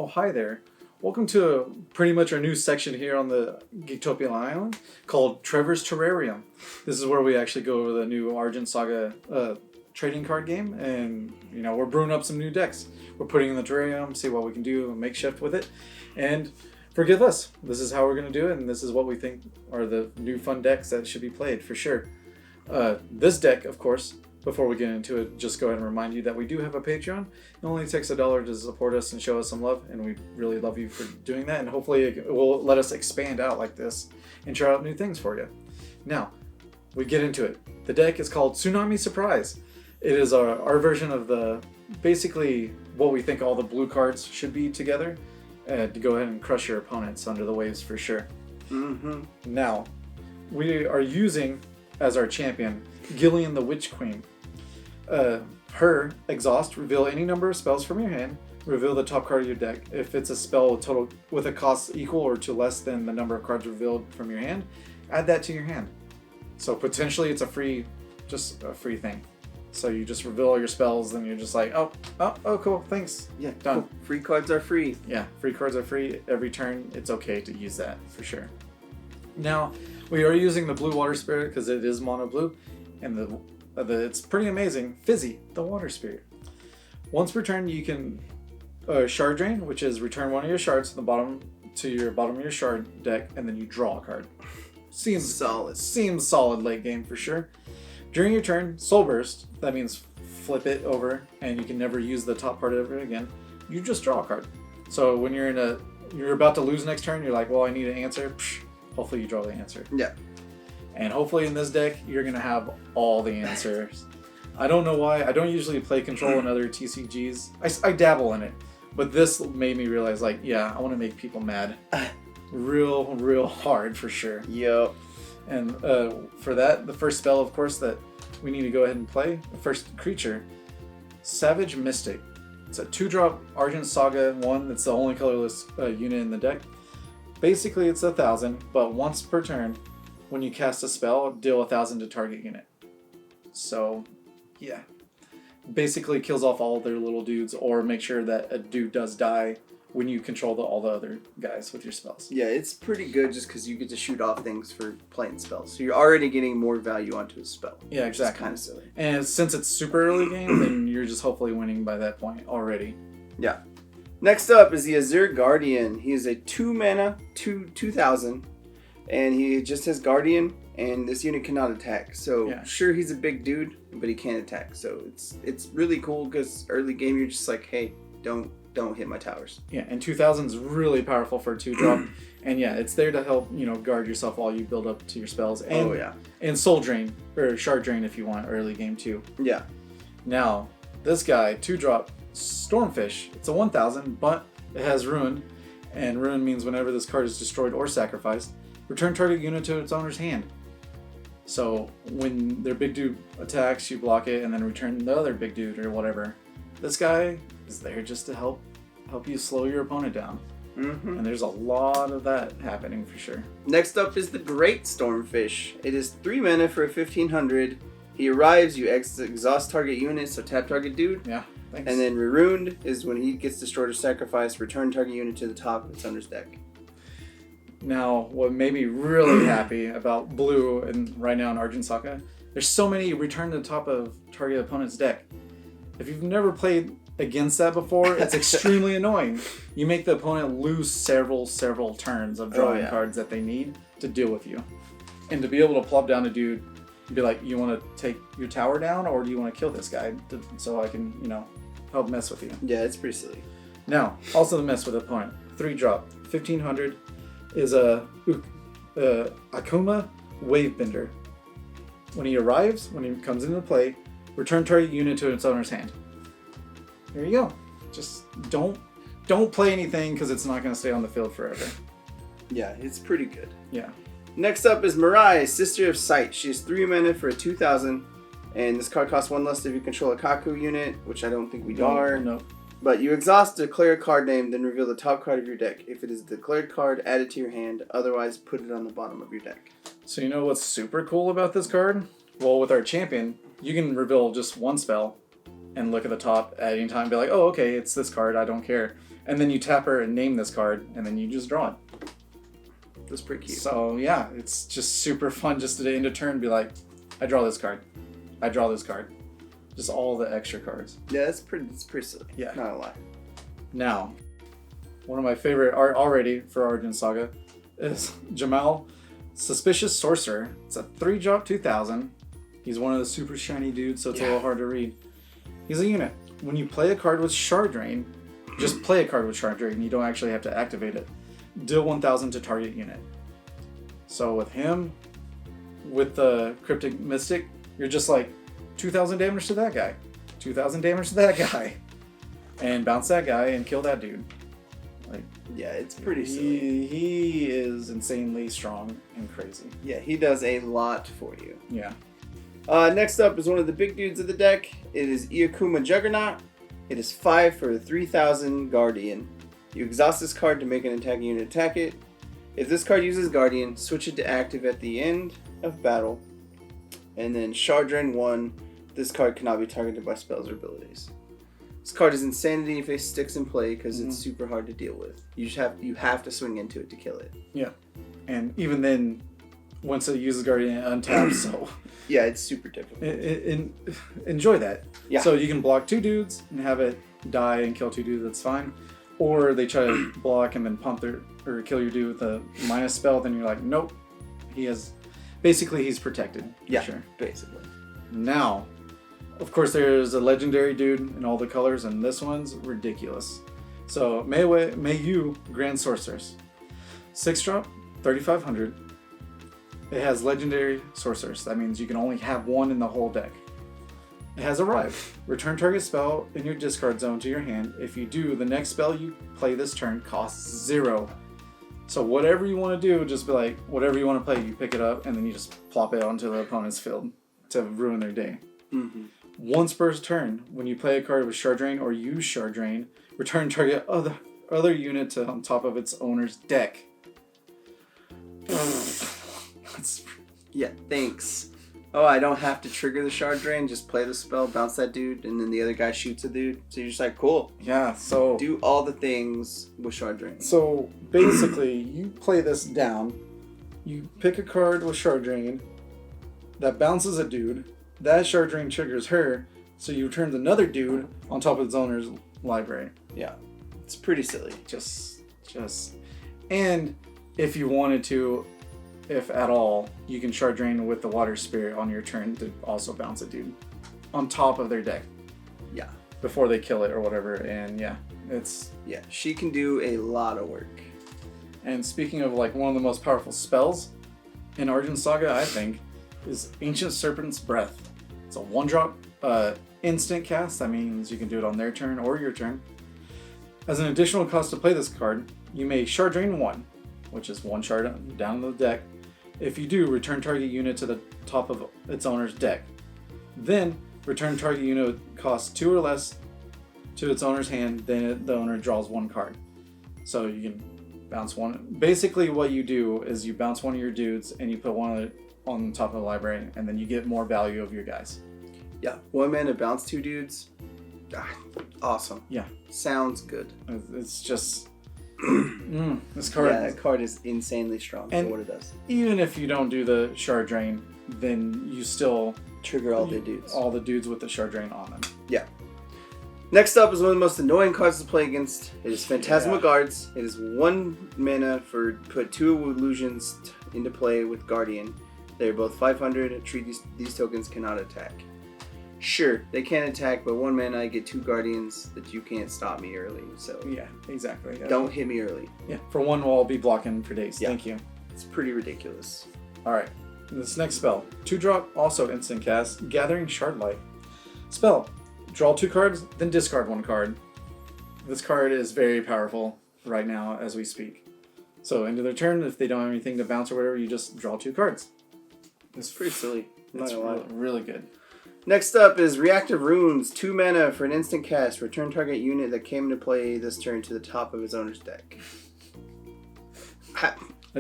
hi there. Welcome to pretty much our new section here on the Geektopia Island called Trevor's Terrarium. This is where we actually go over the new Argent Saga trading card game, and we're brewing up some new decks. We're putting in the terrarium, see what we can do, makeshift with it, and forgive us. This is how we're going to do it, and this is what we think are the new fun decks that should be played for sure. This deck, of course, before we get into it, just go ahead and remind you that we do have a Patreon. It only takes $1 to support us and show us some love, and we really love you for doing that, and hopefully it will let us expand out like this and try out new things for you. Now, we get into it. The deck is called Tsunami Surprise. It is our version of basically what we think all the blue cards should be together to go ahead and crush your opponents under the waves for sure. Mm-hmm. Now, we are using as our champion Gillian the Witch Queen. Her exhaust, reveal any number of spells from your hand, reveal the top card of your deck. If it's a spell total with a cost equal or to less than the number of cards revealed from your hand, add that to your hand. So potentially it's a free thing. So you just reveal all your spells, and you're just like, oh, cool, thanks. Yeah, done. Cool. Free cards are free. Yeah, free cards are free. Every turn, it's okay to use that for sure. Now, we are using the blue water spirit because it is mono blue, and it's pretty amazing. Fizzy, the water spirit. Once per turn, you can shard drain, which is return one of your shards to the bottom of your shard deck, and then you draw a card. Seems solid late game for sure. During your turn, Soul Burst, that means flip it over, and you can never use the top part of it again. You just draw a card. So when you're about to lose next turn, you're like, well, I need an answer. Psh, hopefully you draw the answer. Yeah. And hopefully in this deck, you're going to have all the answers. I don't know why. I don't usually play Control and other TCGs. I dabble in it. But this made me realize, I want to make people mad. Real hard for sure. Yep. And for that, the first spell, of course, that we need to go ahead and play, the first creature, Savage Mystic. It's a 2-drop Argent Saga 1. It's the only colorless unit in the deck. Basically, it's 1,000, but once per turn, when you cast a spell, deal 1,000 to target unit. So, yeah. Basically kills off all their little dudes, or make sure that a dude does die when you control all the other guys with your spells. Yeah, it's pretty good just because you get to shoot off things for playing spells. So you're already getting more value onto a spell. Yeah, exactly. It's kind of silly. And since it's super early game, then you're just hopefully winning by that point already. Yeah. Next up is the Azure Guardian. He is a 2-mana, 2,000, and he just has Guardian, and this unit cannot attack. So Sure, he's a big dude, but he can't attack. So it's really cool because early game you're just like, hey, don't hit my towers. Yeah, and 2,000 is really powerful for a 2-drop. And yeah, it's there to help, guard yourself while you build up to your spells. And, and soul drain, or shard drain if you want early game too. Yeah. Now, this guy, 2-drop Stormfish. It's a 1,000, but it has Ruin. And Ruin means whenever this card is destroyed or sacrificed, return target unit to its owner's hand. So when their big dude attacks, you block it and then return the other big dude or whatever. This guy is there just to help you slow your opponent down. Mm-hmm. And there's a lot of that happening for sure. Next up is the Great Stormfish. It is 3 mana for a 1,500. He arrives, you exhaust target unit, so tap target dude. Yeah, thanks. And then Ruined is when he gets destroyed or sacrificed, return target unit to the top of its owner's deck. Now, what made me really happy about blue and right now in Argent Saga, there's so many return to the top of target opponent's deck. If you've never played against that before, it's extremely annoying. You make the opponent lose several turns of drawing cards that they need to deal with you. And to be able to plop down a dude and be like, you want to take your tower down, or do you want to kill this guy so I can, help mess with you? Yeah, it's pretty silly. Now, also to mess with the opponent. 3-drop, 1,500 is a Akuma Wavebender. When he comes into play, return target unit to its owner's hand. There you go. Just don't play anything because it's not going to stay on the field forever. Yeah, it's pretty good. Yeah. Next up is Mirai, Sister of Sight. She has 3 mana for a 2,000, and this card costs 1 less if you control a Kaku unit, which I don't think we are. No. But you exhaust, declare a card name, then reveal the top card of your deck. If it is a declared card, add it to your hand. Otherwise, put it on the bottom of your deck. So you know what's super cool about this card? Well, with our champion, you can reveal just one spell, and look at the top at any time and be like, oh, okay, it's this card, I don't care. And then you tap her and name this card, and then you just draw it. That's pretty cute. So, yeah, it's just super fun just to end a turn and be like, I draw this card. I draw this card. Just all the extra cards. Yeah, it's pretty silly. Yeah. Not gonna lie. Now, one of my favorite art already for Argent Saga is Jamel, Suspicious Sorcerer. It's a 3-drop 2000. He's one of the super shiny dudes, so it's a little hard to read. He's a unit. When you play a card with Shard Drain, just play a card with Shard Drain. You don't actually have to activate it. Deal 1000 to target unit. So with him, with the Cryptic Mystic, you're just like 2000 damage to that guy, 2000 damage to that guy, and bounce that guy and kill that dude. Like, yeah, it's pretty silly. He is insanely strong and crazy. Yeah, he does a lot for you. Yeah. Next up is one of the big dudes of the deck. It is Iakuma Juggernaut. It is 5 for a 3000 Guardian. You exhaust this card to make an attacking unit attack it. If this card uses Guardian, switch it to active at the end of battle. And then Shard Drain 1. This card cannot be targeted by spells or abilities. This card is Insanity if it sticks in play because it's super hard to deal with. You have to swing into it to kill it. Yeah. And even then, once it uses Guardian, it untaps, so... Yeah, it's super difficult. Enjoy that. Yeah. So you can block 2 dudes and have it die and kill 2 dudes, that's fine. Or they try to block and then pump or kill your dude with a minus spell, then you're like, nope. Basically he's protected. Yeah, sure. Basically. Now, of course there's a legendary dude in all the colors, and this one's ridiculous. So Mei-Yu, Grand Sorceress. 6-drop, 3500. It has legendary Sorceress. That means you can only have one in the whole deck. It has Arrive. Return target spell in your discard zone to your hand. If you do, the next spell you play this turn costs 0. So whatever you want to do, just be like, whatever you want to play, you pick it up, and then you just plop it onto the opponent's field to ruin their day. Mm-hmm. Once per turn, when you play a card with Shard Drain or use Shard Drain, return target other unit to on top of its owner's deck. Yeah, thanks. Oh, I don't have to trigger the Shard Drain, just play the spell, bounce that dude, and then the other guy shoots a dude. So you're just like, cool. Yeah, so... do all the things with Shard Drain. So, basically, you play this down, you pick a card with Shard Drain that bounces a dude, that Shard Drain triggers her, so you turn another dude on top of its owner's library. Yeah, it's pretty silly. Just... And if you wanted to... If at all, you can Shard Drain with the Water Spirit on your turn to also bounce a dude on top of their deck. Yeah. Before they kill it or whatever, and yeah, it's... Yeah, she can do a lot of work. And speaking of like one of the most powerful spells in Argent Saga, I think, is Ancient Serpent's Breath. It's a 1-drop instant cast. That means you can do it on their turn or your turn. As an additional cost to play this card, you may Shard Drain 1, which is 1 shard down the deck. If you do, return target unit to the top of its owner's deck. Then, return target unit costs 2 or less to its owner's hand, then the owner draws 1 card. So you can bounce one. Basically what you do is you bounce one of your dudes and you put one on top of the library, and then you get more value of your guys. Yeah, 1 mana bounce 2 dudes. Awesome. Yeah. Sounds good. It's just... this card... Yeah, that card is insanely strong for what it does. Even if you don't do the Shard Drain, then you still... trigger all the dudes. All the dudes with the Shard Drain on them. Yeah. Next up is one of the most annoying cards to play against. It is Fantasma Guards. It is 1 mana for put 2 illusions into play with Guardian. They are both 500. Treat these tokens cannot attack. Sure, they can attack, but 1 mana I get 2 Guardians that you can't stop me early. So yeah, exactly. Don't hit me early. Yeah, for 1 I'll be blocking for days. Yeah. Thank you. It's pretty ridiculous. All right, this next spell, 2-drop, also instant cast, Gathering Shardlight. Spell, draw 2 cards, then discard 1 card. This card is very powerful right now as we speak. So into their turn, if they don't have anything to bounce or whatever, you just draw 2 cards. It's pretty silly. It's really good. Next up is Reactive Runes, 2 mana for an instant cast. Return target unit that came into play this turn to the top of its owner's deck.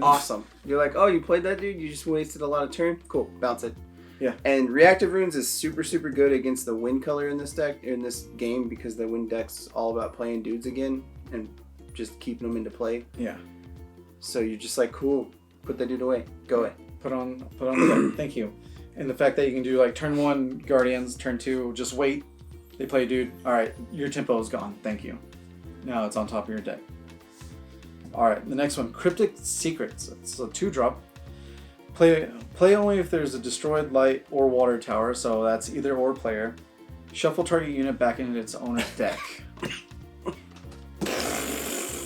Awesome. You're like, oh, you played that dude? You just wasted a lot of turn? Cool. Bounce it. Yeah. And Reactive Runes is super, super good against the wind color in this deck, in this game, because the wind deck's all about playing dudes again and just keeping them into play. Yeah. So you're just like, cool, put that dude away. Go away. Put on the deck. Thank you. And the fact that you can do like turn 1 Guardians, turn 2, just wait. They play a dude. All right, your tempo is gone. Thank you. Now it's on top of your deck. All right, the next one, Cryptic Secrets. It's a 2-drop. Play only if there's a destroyed light or water tower, so that's either or player. Shuffle target unit back into its owner's deck.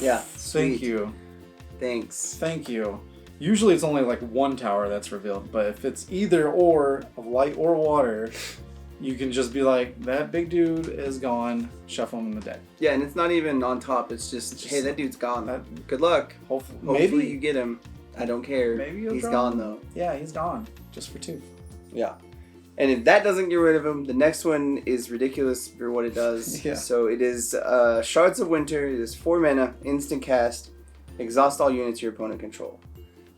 Yeah. Thank you. Thanks. Thank you. Usually it's only like 1 tower that's revealed, but if it's either or of light or water, you can just be like, that big dude is gone, shuffle him in the deck. Yeah, and it's not even on top. It's just hey, that dude's gone. Good luck. Hopefully you get him. I don't care. Maybe he's gone though. Yeah, he's gone. Just for 2. Yeah. And if that doesn't get rid of him, the next one is ridiculous for what it does. Yeah. So it is Shards of Winter. It is 4 mana, instant cast, exhaust all units your opponent control.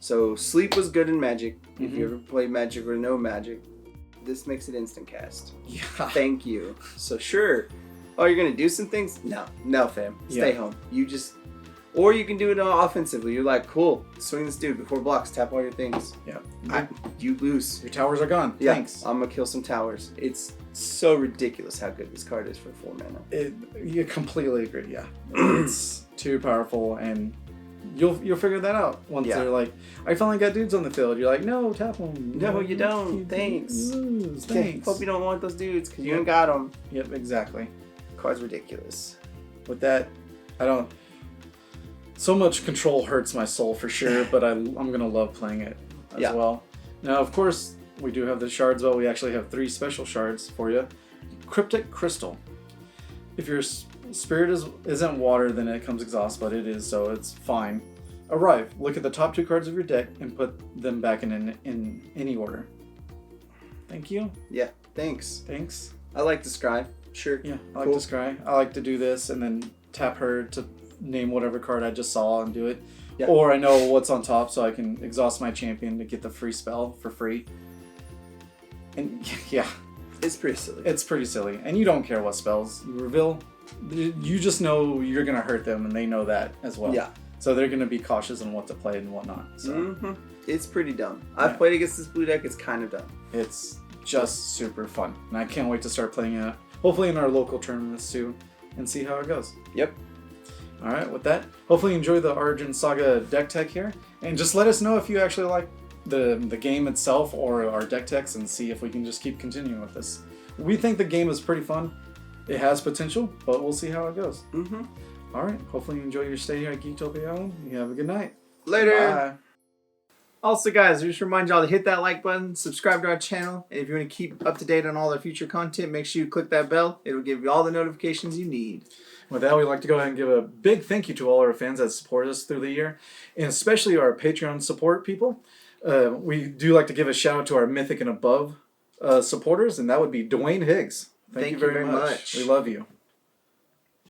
So sleep was good in Magic. If you ever played Magic or know Magic, this makes it instant cast. Yeah. Thank you. So sure. Oh, you're gonna do some things? No, fam. Stay home. You just, or you can do it offensively. You're like, cool, swing this dude before blocks, tap all your things. Yeah. You lose. Your towers are gone. Yeah, Thanks. I'm gonna kill some towers. It's so ridiculous how good this card is for 4 mana. You completely agree. Yeah, it's too powerful, and you'll figure that out once they're like, I finally got dudes on the field. You're like, no, tap them. No, you don't. Thanks. Thanks. Hope you don't want those dudes because you ain't got them. Yep, exactly. Card's ridiculous. With that, I don't. So much control hurts my soul for sure, but I'm gonna love playing it as well. Now, of course, we do have the shards. Well, we actually have 3 special shards for you. Cryptic Crystal. If your spirit isn't water, then it comes exhaust, but it is, so it's fine. Arrive. Look at the top 2 cards of your deck and put them back in any order. Thank you. Yeah. Thanks. Thanks. I like to scry. Sure. Yeah, I like to scry. I like to do this and then tap her to name whatever card I just saw and do it. Yeah. Or I know what's on top, so I can exhaust my champion to get the free spell for free. And yeah. It's pretty silly. It's pretty silly. And you don't care what spells you reveal. You just know you're going to hurt them, and they know that as well. Yeah. So they're going to be cautious on what to play and whatnot. So. It's pretty dumb. I've played against this blue deck. It's kind of dumb. It's just super fun. And I can't wait to start playing it, hopefully in our local tournaments too, and see how it goes. Yep. All right, with that, hopefully you enjoy the Argent Saga deck tech here. And just let us know if you actually like the game itself or our deck techs, and see if we can just keep continuing with this. We think the game is pretty fun. It has potential, but we'll see how it goes. All right, hopefully you enjoy your stay here at Geektopia Island. You have a good night. Later. Bye. Also, guys, I just remind y'all to hit that like button, subscribe to our channel, and if you want to keep up to date on all our future content, make sure you click that bell. It'll give you all the notifications you need. With that, we'd like to go ahead and give a big thank you to all our fans that support us through the year, and especially our Patreon support people. We do like to give a shout out to our Mythic and Above supporters, and that would be Dwayne Higgs. Thank you very much. We love you.